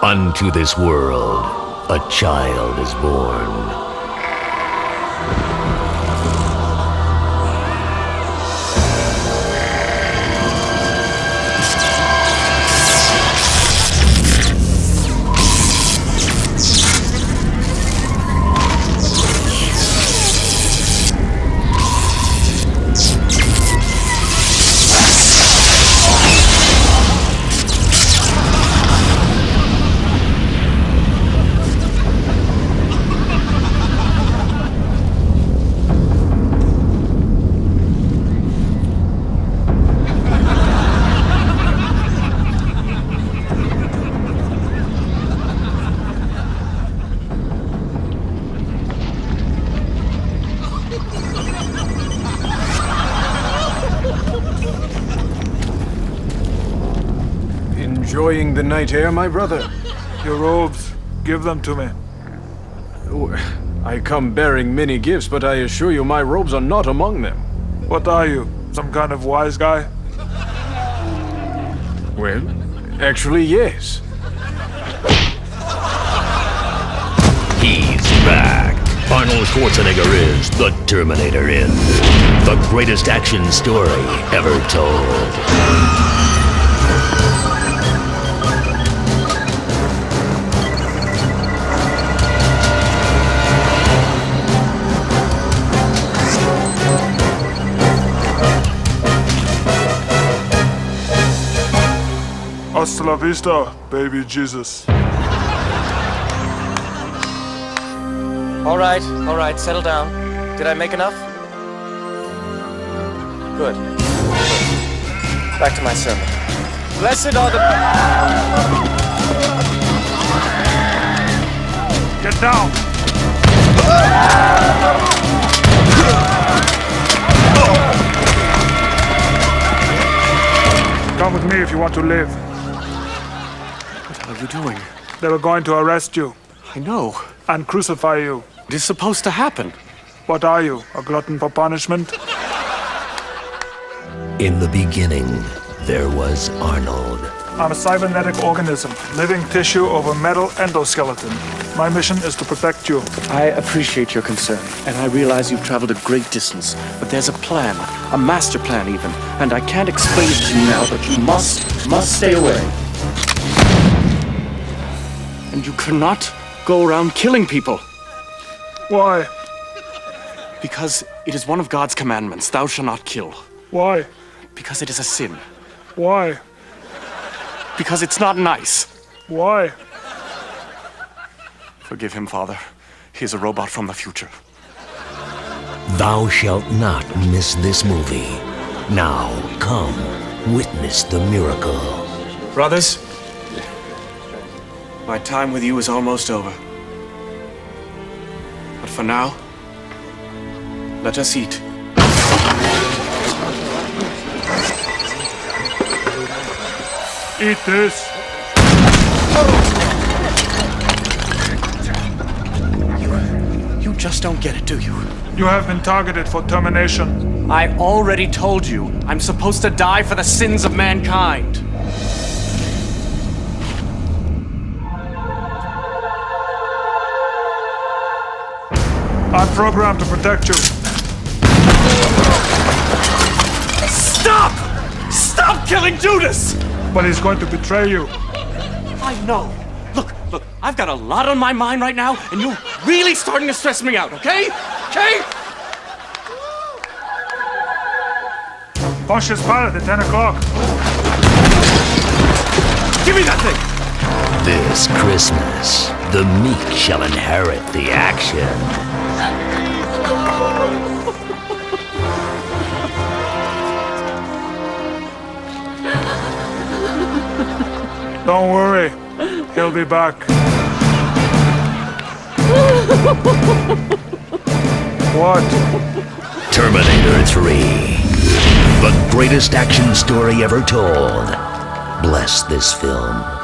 Unto this world, a child is born. Enjoying the night air, my brother? Your robes, give them to me. I come bearing many gifts, but I assure you my robes are not among them. What are you, some kind of wise guy? Well, actually, yes. He's back. Arnold Schwarzenegger is the Terminator in the greatest action story ever told. Hasta la vista, baby Jesus. All right, settle down. Did I make enough? Good. Back to my sermon. Blessed are the... Get down! Come with me if you want to live. What are you doing? They were going to arrest you I know. and crucify you. It is supposed to happen. What are you, a glutton for punishment? In the beginning, there was Arnold. I'm a cybernetic organism, living tissue over metal endoskeleton. My mission is to protect you. I appreciate your concern, and I realize you've traveled a great distance. But there's a plan, a master plan even, and I can't explain it to you now, but you must stay away. And you cannot go around killing people. Why? Because it is one of God's commandments, thou shalt not kill. Why? Because it is a sin. Why? Because it's not nice. Why? Forgive him, Father. He is a robot from the future. Thou shalt not miss this movie. Now, come, witness the miracle. Brothers, my time with you is almost over. But for now, let us eat. Eat this. You just don't get it, do you? You have been targeted for termination. I already told you, I'm supposed to die for the sins of mankind. I'm programmed to protect you. Stop! Stop killing Judas! But he's going to betray you. I know. Look, I've got a lot on my mind right now, and you're really starting to stress me out, okay? Okay? Pontius Pilate at 10 o'clock. Give me that thing! This Christmas, the meek shall inherit the action. Don't worry, he'll be back. What? Terminator 3. The greatest action story ever told. Bless this film